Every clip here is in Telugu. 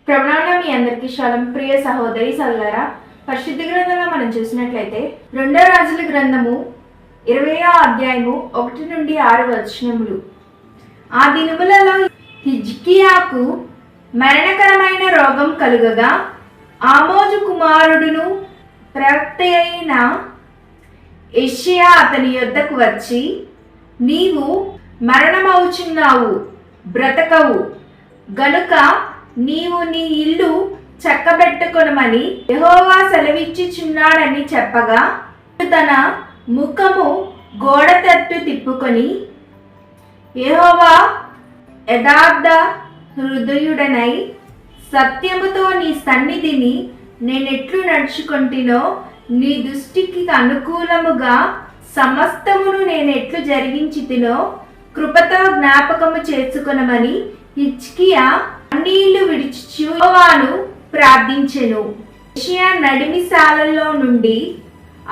ప్రభునామమున మీ అందరికీ శలం. ప్రియ సహోదరి సహోదరులారా, పరిశుద్ధ గ్రంథంలో మనం చూసినట్లయితే 2 రాజుల గ్రంథము 20వ అధ్యాయము 1 నుండి 6 వచనములు. ఆ దినములలో హిజ్కియాకు మరణకరమైన రోగం కలుగగా ఆమోజు కుమారుడును ప్రవక్త అయిన యెషయా అతని యొద్దకు వచ్చి, నీవు మరణమవుచున్నావు, బ్రతకవు గనుక నీవు నీ ఇల్లు చక్కబెట్టుకొనమని యెహోవా సెలవిచ్చుచున్నాడని చెప్పగా, తన ముఖము గోడ తట్టు తిప్పుకొని, యెహోవా యథార్థ హృదయుడనై సత్యముతో నీ సన్నిధిని నేనెట్లు నడుచుకొంటినో, నీ దృష్టికి అనుకూలముగా సమస్తమును నేనెట్లు జరిగించితినో కృపతో జ్ఞాపకము చేసుకొనమని హిజ్కియా కన్నీళ్లు విడిచుచు యెహోవాను ప్రార్థించెను. యెషయా నడిమిశాలలో నుండి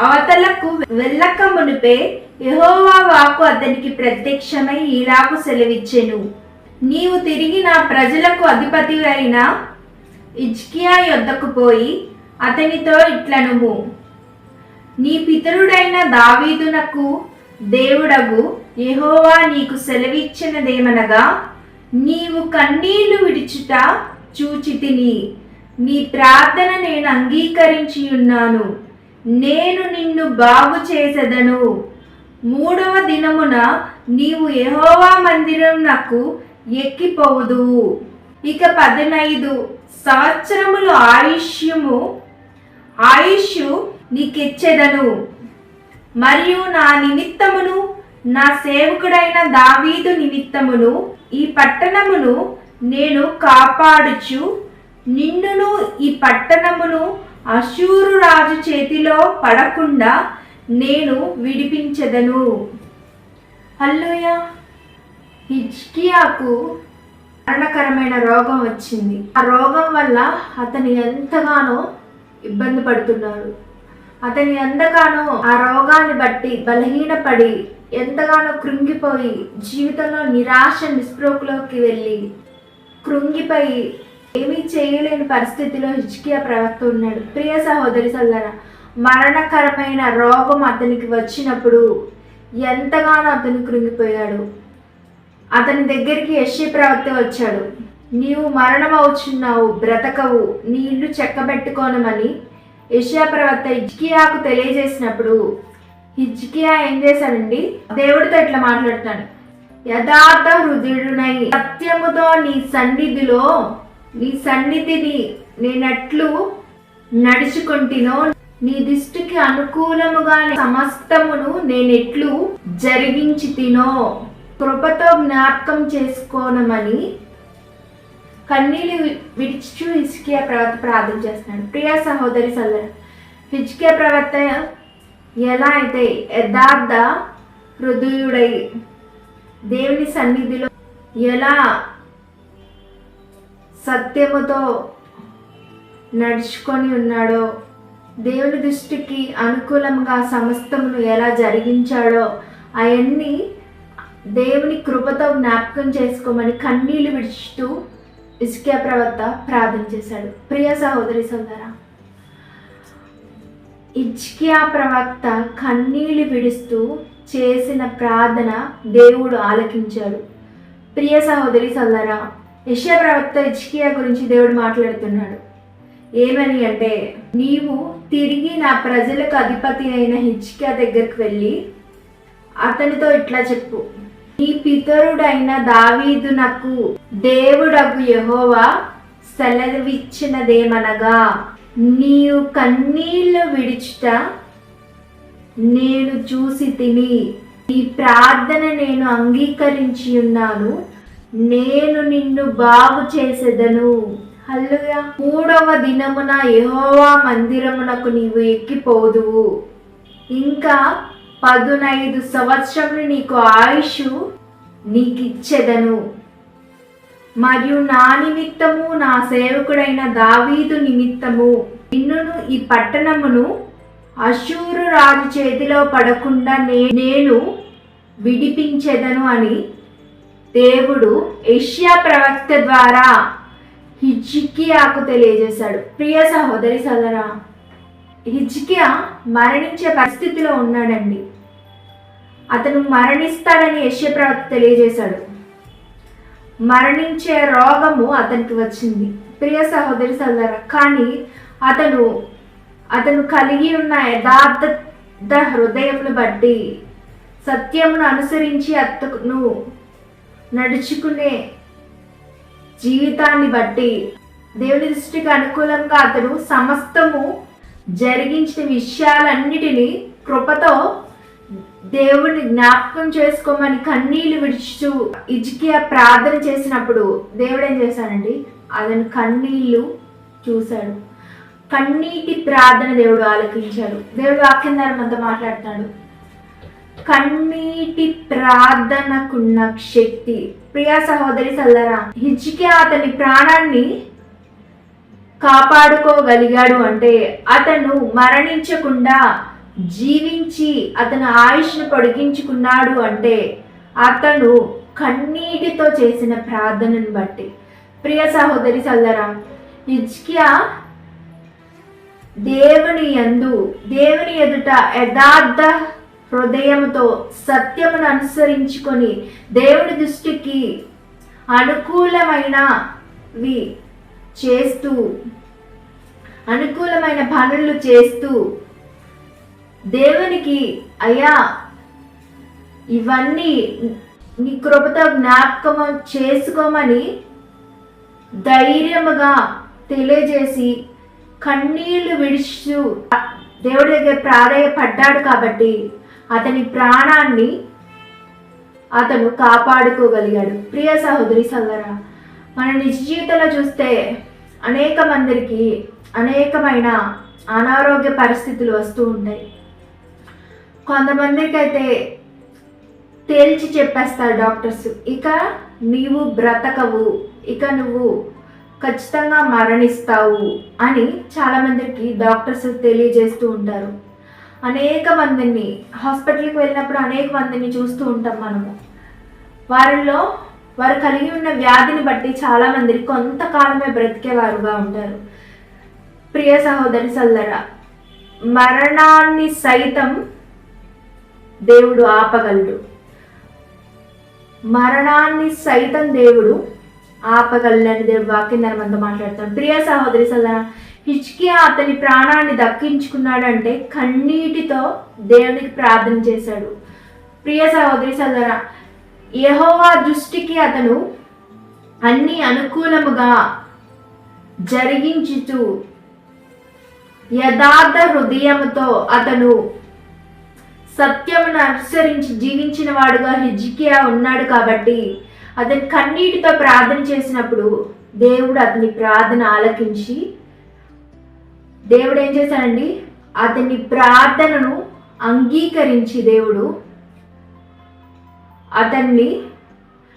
అవతలకు వెళ్ళక మునుపే యెహోవా వాక్కు అతనికి ప్రత్యక్షమై ఇలాగు సెలవిచ్చెను, నీవు తిరిగి నా ప్రజలకు అధిపతి అయిన హిజ్కియా యొద్దకు పోయి అతనితో ఇట్లనుము, నీ పితరుడైన దావీదునకు దేవుడగు యెహోవా నీకు సెలవిచ్చినదేమనగా, నీవు కన్నీళ్లు విడిచుట చూచితిని, నీ ప్రార్థన నేను అంగీకరించి ఉన్నాను, నేను నిన్ను బాగు చేసెదను. 3వ దినమున నీవు యెహోవా మందిరమునకు ఎక్కిపోవుదువు. ఇక 15 సంవత్సరములు ఆయుష్ నీకిచ్చెదను. మరియు నా నిమిత్తమును నా సేవకుడైన దావీదు నిమిత్తమును ఈ పట్టణమును నేను కాపాడుచు నిన్నును ఈ పట్టణమును అష్షూరు రాజు చేతిలో పడకుండా నేను విడిపించెదను. హల్లెలూయా. హిజ్కియాకు మరణకరమైన రోగం వచ్చింది. ఆ రోగం వల్ల అతను ఎంతగానో ఇబ్బంది పడుతున్నాడు. అతని ఎంతగానో ఆ రోగాన్ని బట్టి బలహీనపడి ఎంతగానో కృంగిపోయి జీవితంలో నిరాశ నిస్పృహలోకి వెళ్ళి కృంగిపోయి ఏమీ చేయలేని పరిస్థితిలో హిజ్కియా ప్రవక్త ఉన్నాడు. ప్రియ సహోదరి సోదరులారా, మరణకరమైన రోగం అతనికి వచ్చినప్పుడు ఎంతగానో అతను కృంగిపోయాడు. అతని దగ్గరికి యెషయా ప్రవక్త వచ్చాడు, నీవు మరణం అవుచున్నావు, బ్రతకవు, నీ ఇల్లు చెక్కబెట్టుకోనమని యెషయా ప్రవక్త హిజ్కియాకు తెలియజేసినప్పుడు హిజ్కియా ఏం చేశాడండి? దేవుడితో ఇట్లా మాట్లాడుతాడు, యథార్థ హృదయుడునై సత్యముతో నీ సన్నిధిని నేనెట్లు నడుచుకొంటినో, నీ దృష్టికి అనుకూలముగా సమస్తమును నేనెట్లు జరిగించితినో కృపతో జ్ఞాపకం చేసుకోనమని కన్నీళ్ళు విడిచి హిజ్కియా ప్రవక్త ప్రార్థన చేస్తున్నాడు. ప్రియ సహోదరి సోదరులారా, హిజ్కియా ప్రవక్త ఎలా అయితే యథార్థ హృదయుడై దేవుని సన్నిధిలో ఎలా సత్యముతో నడుచుకొని ఉన్నాడో, దేవుని దృష్టికి అనుకూలంగా సమస్తమును ఎలా జరిగించాడో అవన్నీ దేవుని కృపతో జ్ఞాపకం చేసుకోమని కన్నీళ్లు విడుచుతూ హిజ్కియా ప్రవక్త ప్రార్థన చేశాడు. ప్రియ సహోదరి సోదరా, హిజ్కియా ప్రవక్త కన్నీళ్లు విడుస్తూ చేసిన ప్రార్థన దేవుడు ఆలకించాడు. ప్రియ సహోదరి సోదరా, యెషయా ప్రవక్త హిజ్కియా గురించి దేవుడు మాట్లాడుతున్నాడు. ఏమని అంటే, నీవు తిరిగి నా ప్రజలకు అధిపతి అయిన హిజ్కియా దగ్గరికి వెళ్ళి అతనితో ఇట్లా చెప్పు, నీ పితరుడైన దావీదునకు దేవుడగు యెహోవా సెలవిచ్చినదేమనగా, నీవు కన్నీళ్లు విడిచుట నేను చూసి తిని, నీ ప్రార్థన నేను అంగీకరించి ఉన్నాను, నేను నిన్ను బాగు చేసెదను. హల్లెలూయా. 3వ దినమున యెహోవా మందిరమునకు నీవు ఎక్కిపోదువు. ఇంకా 15 సంవత్సరములు నీకు ఆయుష్ నీకిచ్చెదను. మరియు నా నిమిత్తము నా సేవకుడైన దావీదు నిమిత్తము నిన్నును ఈ పట్టణమును అష్షూరు రాజు చేతిలో పడకుండా నేను విడిపించెదను అని దేవుడు యెషయా ప్రవక్త ద్వారా హిజ్కియాకు తెలియజేశాడు. ప్రియ సహోదరి సోదరా, హిజ్కియా మరణించే పరిస్థితిలో ఉన్నాడండి. అతను మరణిస్తాడని యెషయా ప్రవక్త తెలియజేశాడు. మరణించే రోగము అతనికి వచ్చింది. ప్రియ సహోదరి సోదరా, కానీ అతను కలిగి ఉన్న యథార్థ హృదయమును బట్టి, సత్యమును అనుసరించి అతను నడుచుకునే జీవితాన్ని బట్టి, దేవుని దృష్టికి అనుకూలంగా అతను సమస్తము జరిగించిన విషయాలన్నిటినీ కృపతో దేవుని జ్ఞాపకం చేసుకోమని కన్నీళ్లు విడుచు హిజ్కియా ప్రార్థన చేసినప్పుడు దేవుడు ఏం చేశాడండి, అతను కన్నీళ్లు చూశాడు. కన్నీటి ప్రార్థన దేవుడు ఆలకించాడు. దేవుడు వాక్యం ద్వారా మనతో మాట్లాడుతాడు. కన్నీటి ప్రార్థనకున్న శక్తి. ప్రియా సహోదరి సోదరా, హిజ్కియా అతని ప్రాణాన్ని కాపాడుకోగలిగాడు అంటే, అతను మరణించకుండా జీవించి అతను ఆయుష్ను పొడిగించుకున్నాడు అంటే, అతను కన్నీటితో చేసిన ప్రార్థనను బట్టి. ప్రియ సహోదరి సోదరా, హిజ్కియా దేవుని ఎదుట యథార్థ హృదయముతో సత్యమును అనుసరించుకొని దేవుని దృష్టికి అనుకూలమైనవి చేస్తూ, అనుకూలమైన పనులు చేస్తూ దేవునికి, అయ్యా ఇవన్నీ నీ కృపతో జ్ఞాపకం చేసుకోమని ధైర్యముగా తెలియజేసి కన్నీళ్లు విడుచు దేవుడి దగ్గర ప్రాధేయపడ్డాడు కాబట్టి అతని ప్రాణాన్ని అతను కాపాడుకోగలిగాడు. ప్రియ సహోదరి సోదరా, మన నిజ జీవితంలో చూస్తే అనేక మందికి అనేకమైన అనారోగ్య పరిస్థితులు వస్తూ ఉంటాయి. కొంతమందికి అయితే తేల్చి చెప్పేస్తారు డాక్టర్స్, ఇక నీవు బ్రతకవు, ఇక నువ్వు ఖచ్చితంగా మరణిస్తావు అని చాలామందికి డాక్టర్స్ తెలియజేస్తూ ఉంటారు. అనేక మందిని హాస్పిటల్కి వెళ్ళినప్పుడు అనేక మందిని చూస్తూ ఉంటాం మనము. వారు కలిగి ఉన్న వ్యాధిని బట్టి చాలామందికి కొంతకాలమే బ్రతికేవారుగా ఉంటారు. ప్రియ సహోదరి సోదరా, మరణాన్ని సైతం దేవుడు ఆపగలడు. మరణాన్ని సైతం దేవుడు ఆపగలడని దేవుడు వాక్యం ద్వారా మనతో మాట్లాడతాడు. ప్రియ సహోదరి సోదరా, హిజ్కియా అతని ప్రాణాన్ని దక్కించుకున్నాడంటే కన్నీటితో దేవునికి ప్రార్థన చేశాడు. ప్రియ సహోదరి సోదరా, యెహోవా దృష్టికి అతను అన్ని అనుకూలముగా జరిగించుతూ యథార్థ హృదయముతో అతను సత్యమును అనుసరించి జీవించిన వాడుగా హిజ్కియా ఉన్నాడు కాబట్టి అతని కన్నీటితో ప్రార్థన చేసినప్పుడు దేవుడు అతని ప్రార్థన ఆలకించి, దేవుడు ఏం చేశాడండి, అతని ప్రార్థనను అంగీకరించి దేవుడు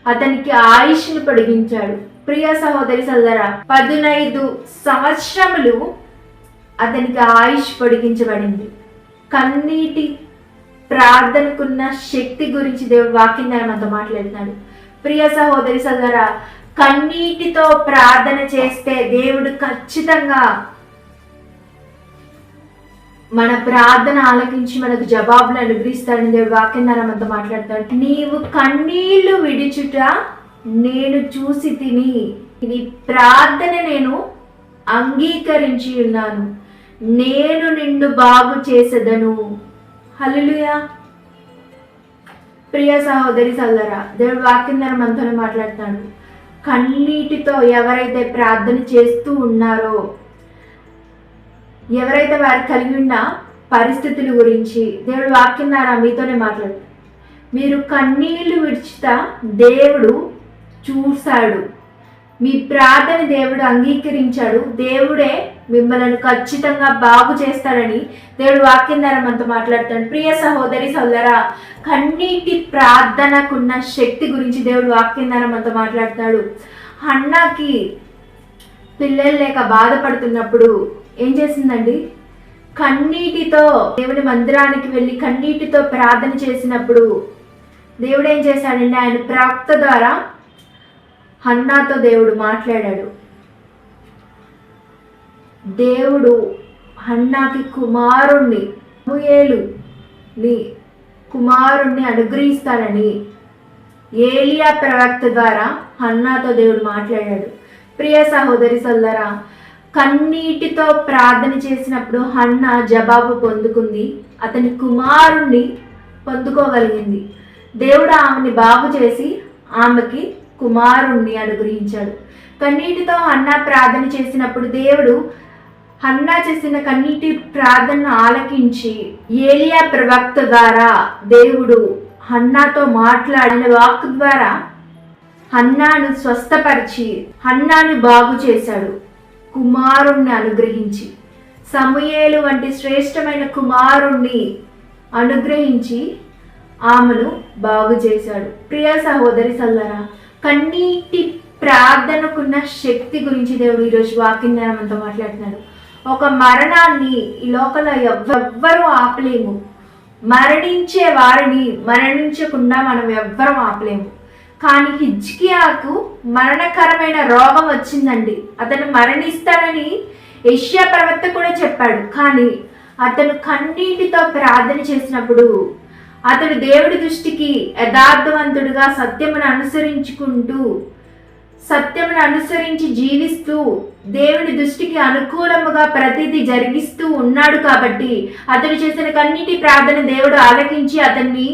అతనికి ఆయుష్ను పొడిగించాడు. ప్రియ సహోదరి సోదరా, 15 సంవత్సరములు అతనికి ఆయుష్ పొడిగించబడింది. కన్నీటి ప్రార్థనకున్న శక్తి గురించి దేవుడు వాక్యం ద్వారా మనతో మాట్లాడుతున్నాడు. ప్రియ సహోదరి సోదరా, కన్నీటితో ప్రార్థన చేస్తే దేవుడు ఖచ్చితంగా మన ప్రార్థన ఆలకించి మనకు జవాబులు అనుగ్రహిస్తాడని దేవుడు వాక్యం ద్వారా మనతో మాట్లాడతాడు. నీవు కన్నీళ్లు విడిచుట నేను చూసి తిని, నీ ప్రార్థన నేను అంగీకరించి ఉన్నాను, నేను నిన్ను బాగు చేసేదను. హల్లెలూయా. ప్రియ సహోదరి సోదరా, దేవుడు వాక్యం ద్వారా మనతోనే మాట్లాడుతాడు. కన్నీటితో ఎవరైతే ప్రార్థన చేస్తూ ఉన్నారో, ఎవరైతే వారు కలిగి ఉన్న పరిస్థితుల గురించి దేవుడు వాక్యం ద్వారా మీతోనే మాట్లాడుతాడు. మీరు కన్నీళ్లు విడిచితే దేవుడు చూశాడు, మీ ప్రార్థన దేవుడు అంగీకరించాడు, దేవుడే మిమ్మల్ని ఖచ్చితంగా బాగు చేస్తాడని దేవుడు వాక్యం ద్వారా మనతో మాట్లాడుతాడు. ప్రియ సహోదరి సోదరా, కన్నీటి ప్రార్థనకున్న శక్తి గురించి దేవుడు వాక్యం ద్వారా మనతో మాట్లాడతాడు. హన్నాకి పిల్లలు లేక బాధపడుతున్నప్పుడు ఏం చేసిందండి, కన్నీటితో దేవుని మందిరానికి వెళ్ళి కన్నీటితో ప్రార్థన చేసినప్పుడు దేవుడు ఏం చేశాడండి, ఆయన ప్రవక్త ద్వారా హన్నాతో దేవుడు మాట్లాడాడు. దేవుడు హన్నాకి కుమారుణ్ణి అనుగ్రహిస్తానని ఏలియా ప్రవక్త ద్వారా హన్నాతో దేవుడు మాట్లాడాడు. ప్రియ సహోదరి సోదరా, కన్నీటితో ప్రార్థన చేసినప్పుడు హన్నా జవాబు పొందుకుంది, అతని కుమారుణ్ణి పొందుకోగలిగింది. దేవుడు ఆమెని బాగు చేసి ఆమెకి కుమారుణ్ణి అనుగ్రహించాడు. కన్నీటితో హన్నా ప్రార్థన చేసినప్పుడు దేవుడు హన్నా చేసిన కన్నీటి ప్రార్థనను ఆలకించి ఏలియా ప్రవక్త ద్వారా దేవుడు హన్నాతో మాట్లాడిన వాక్ ద్వారా హన్నాను స్వస్థపరిచి హన్నాను బాగు చేశాడు, కుమారుణ్ణి అనుగ్రహించి. సమూయేలు వంటి శ్రేష్టమైన కుమారుణ్ణి అనుగ్రహించి ఆమెను బాగు చేశాడు. ప్రియ సహోదరి సోదరా, కన్నీటి ప్రార్థనకున్న శక్తి గురించి దేవుడు ఈరోజు వాక్యం ద్వారా మనతో మాట్లాడుతున్నాడు. ఒక మరణాన్ని ఈ లోకంలో ఎవ్వరూ ఆపలేము. మరణించే వారిని మరణించకుండా మనం ఎవ్వరం ఆపలేము. కానీ హిజ్కియాకు మరణకరమైన రోగం వచ్చిందండి. అతను మరణిస్తాడని యెషయా ప్రవక్త కూడా చెప్పాడు. కానీ అతను కన్నీటితో ప్రార్థన చేసినప్పుడు అతడు దేవుడి దృష్టికి యథార్థవంతుడుగా సత్యమును అనుసరించి జీవిస్తూ దేవుని దృష్టికి అనుకూలముగా ప్రతిదీ జరిగిస్తూ ఉన్నాడు. కాబట్టి అతడు చేసిన కన్నీటి ప్రార్థన దేవుడు ఆలకించి అతన్ని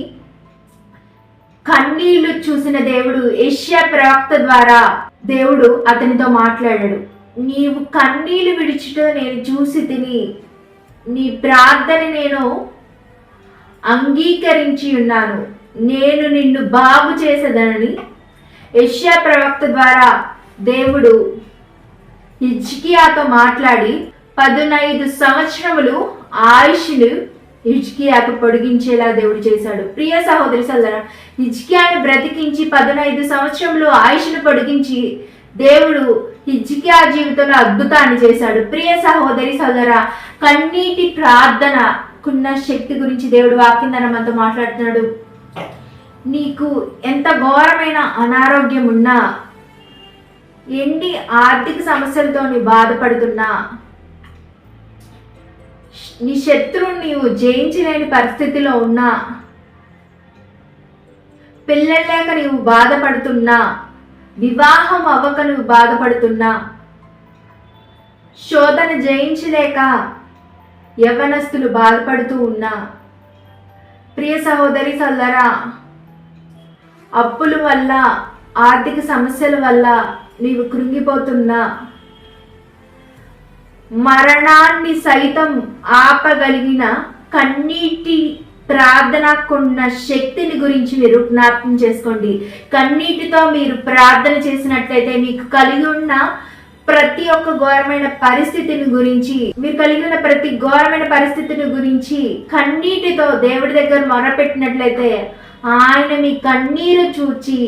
కన్నీళ్లు చూసిన దేవుడు యెషయా ప్రవక్త ద్వారా దేవుడు అతనితో మాట్లాడాడు. నీవు కన్నీళ్లు విడిచుట నేను చూసి తిని, నీ ప్రార్థన నేను అంగీకరించి ఉన్నాను, నేను నిన్ను బాగు చేసేదనని యెషయా ప్రవక్త ద్వారా దేవుడు హిజ్కియాతో మాట్లాడి 15 సంవత్సరములు ఆయుష్ను హిజ్కియాకు పొడిగించేలా దేవుడు చేశాడు. ప్రియ సహోదరి సోదరా, హిజ్కియాను బ్రతికించి 15 సంవత్సరములు ఆయుష్ను పొడిగించి దేవుడు హిజ్కియా జీవితంలో అద్భుతాన్ని చేశాడు. ప్రియ సహోదరి సోదరా, కన్నీటి ప్రార్థనకున్న శక్తి గురించి దేవుడు వాక్యం ద్వారా మనతో మాట్లాడుతున్నాడు. నీకు ఎంత ఘోరమైన అనారోగ్యం ఉన్నా, ఎన్ని ఆర్థిక సమస్యలతో నీ బాధపడుతున్నా, నీ శత్రువుని నీవు జయించలేని పరిస్థితిలో ఉన్నా, పిల్లలు లేక నీవు బాధపడుతున్నా, వివాహం అవ్వక నువ్వు బాధపడుతున్నా, శోధన జయించలేక యవ్వనస్తులు బాధపడుతూ ఉన్నా, ప్రియ సహోదరి సోదరా, అప్పుల వల్ల ఆర్థిక సమస్యల వల్ల నీవు కృంగిపోతున్నా, మరణాన్ని సైతం ఆపగలిగిన కన్నీటి ప్రార్థనకున్న శక్తిని గురించి మీరు జ్ఞాపకం చేసుకోండి. కన్నీటితో మీరు ప్రార్థన చేసినట్లయితే మీకు కలిగి ఉన్న ప్రతి ఒక్క ఘోరమైన పరిస్థితిని గురించి, మీరు కలిగి ఉన్న ప్రతి ఘోరమైన పరిస్థితిని గురించి కన్నీటితో దేవుడి దగ్గర మొరపెట్టినట్లయితే ఆయన మీ కన్నీరు చూచి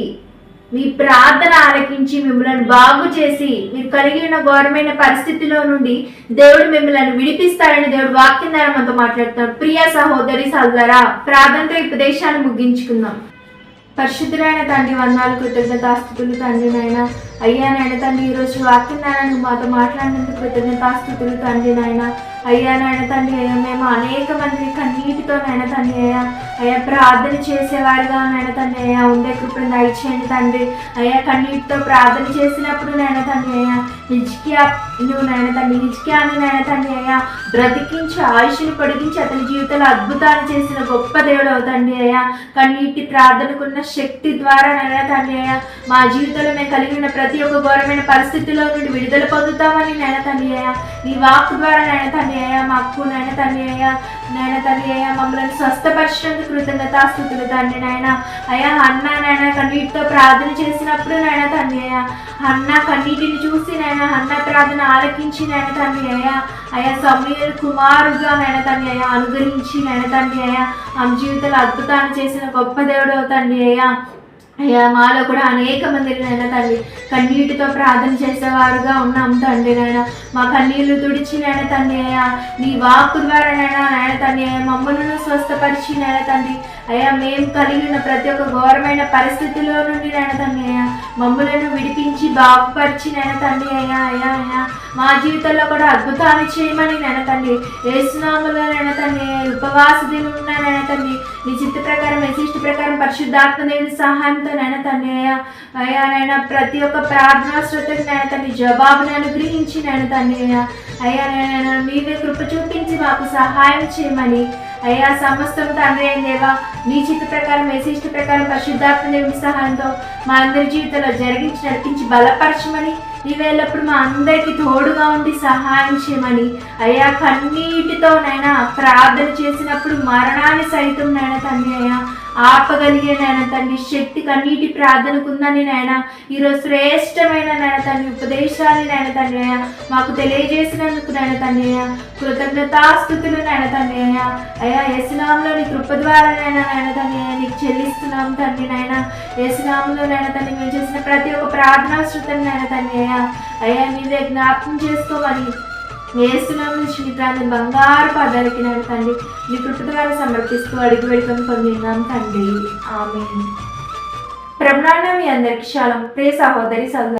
మీ ప్రార్థన ఆలకించి మిమ్మల్ని బాగు చేసి మీరు కలిగి ఉన్న ఘోరమైన పరిస్థితిలో నుండి దేవుడు మిమ్మల్ని విడిపిస్తారని దేవుడు వాక్యం ద్వారా మనతో మాట్లాడుతున్నాడు. ప్రియ సహోదరి సోదరా, ప్రార్థనతో ఈ ఉపదేశాన్ని ముగించుకుందాం. పరిశుద్ధుడైన తండ్రి, వందనాలు, కృతజ్ఞతాస్తుతులు తండ్రి. నాయన అయ్యా నాయన తండ్రి, ఈరోజు వాక్యం ద్వారా నువ్వు మాతో మాట్లాడినందుకు కృతజ్ఞతాస్తుతులు తండ్రి. నాయన అయ్యా నాయన తండ్రి, అయ్యా మేము అనేక మంది కన్నీటితో నాయన తండ్రి అయ్యా ప్రార్థన చేసేవారిగా నాయన తండ్రి ఉండే కృపను దయచేయండి తండ్రి. అయ్యా కన్నీటితో ప్రార్థన చేసినప్పుడు నాయన తండ్రి నువ్వు నాయన తండ్రి హిజ్కియాను నాయన తండ్రి బ్రతికించి ఆయుష్ని పొడిగించి అతని జీవితంలో అద్భుతాలు చేసిన గొప్ప దేవుడు అవుతండి. కన్నీటి ప్రార్థనకున్న శక్తి ద్వారా నాయన తండ్రి మా జీవితంలో మేము కలిగి ఉన్న ప్రతి ఒక్క ఘోరమైన పరిస్థితుల్లో నుండి విడుదల పొందుతామని నాయన తండ్రి నీ వాక్ ద్వారా నాయన తండ్రి మాకు నాయన తండ్రి మమ్మల్ని స్వస్థపరిచినందుకు కృతజ్ఞతాస్తుతులు తండ్రి. నాయన అన్నా నాయన కన్నీటితో ప్రార్థన చేసినప్పుడు నాయన తండ్రి అన్న కన్నీటిని చూసి నాయన అన్న ప్రార్థన ఆలకించి నాయన తండ్రి సమూయేలు కుమారుగా నాయన తండ్రి అనుగ్రహించి నాయన తండ్రి ఆమె జీవితంలో అద్భుతాన్ని చేసిన గొప్ప దేవుడు తండ్రి. అయ్యా మాలో కూడా అనేక మంది నాయన తండ్రి కన్నీటితో ప్రార్థన చేసేవారుగా ఉన్నాం తండ్రి నాయన. మా కన్నీళ్లు తుడిచి నాయన తండ్రి అయ్యా నీ వాక్కు ద్వారా నాయన తండ్రి మమ్మల్ని స్వస్థపరిచి నాయన తండ్రి అయ్యా మేము కలిగిన ప్రతి ఒక్క ఘోరమైన పరిస్థితుల్లో నుండి నాయన తండ్రి అయ్యా మమ్మలను విడిపించి బాగుపరిచి నాయన తండ్రి అయ్యా అయ్యా అయ్యా మా జీవితంలో కూడా అద్భుతాలు చేయమని నాయన తండ్రి యేసునామములో నాయన తండ్రి ఉపవాస దినం నాయన తండ్రి నీ చిత్త ప్రకారం విశిష్ట ప్రకారం పరిశుద్ధాత్మ దేవుని సహాయంతో నాయన తండ్రి అయ్యా అయ్యా నాయన ప్రతి ఒక్క ప్రార్థనా శ్రోతకి నాయన తండ్రి జవాబుని అనుగ్రహించి నాయన తండ్రి అయ్యా అయ్యా నాయన మీవే కృప చూపించి మాకు సహాయం చేయమని అయ్యా సమస్తం తండ్రి అయిన దేవా నీ చిత్త ప్రకారం విశిష్ట ప్రకారం పరిశుద్ధాత్మ దేవుని సహాయంతో మా అందరి జీవితంలో జరిగించి నడిపించి బలపరచమని నీవేళ్ళప్పుడు మా అందరికీ తోడుగా ఉండి సహాయం చేయమని అయ్యా కన్నీటితో నైనా ప్రార్థన చేసినప్పుడు మరణాన్ని సైతం నైనా తండ్రి అయ్యా ఆపగలిగే నాయన తండ్రి శక్తి కన్నీటి ప్రార్థనకుందని నాయన ఈరోజు శ్రేష్టమైన నాయన తండ్రి ఉపదేశాన్ని నాయన తండ్రి అయ్యా మాకు తెలియజేసినందుకు నాయన తండ్రి అయ్యా కృతజ్ఞతాస్తుతులు నాయన తండ్రి అయ్యా అయ్యా యేసునామములో నీ కృప ద్వారా నాయన తండ్రి నీకు చెల్లిస్తున్నాం తండ్రి నాయన యేసునామములో నాయన తండ్రి మేము చేసిన ప్రతి ఒక్క ప్రార్థనా శృతం నాయన తండ్రి అయ్యా అయ్యా నీవే జ్ఞాపకం చేసుకోమని యేసునామములో నుంచి నీ ప్రార్థన బంగారు పాదాలకి నాయన తండ్రి నీ కృప ద్వారా సమర్పిస్తూ అడిగి వేడుకొని పొందినాం తండ్రి ఆమేన్. ప్రభునామ మీ అందరికి శాలం ప్రియ సహోదరి సహోదరు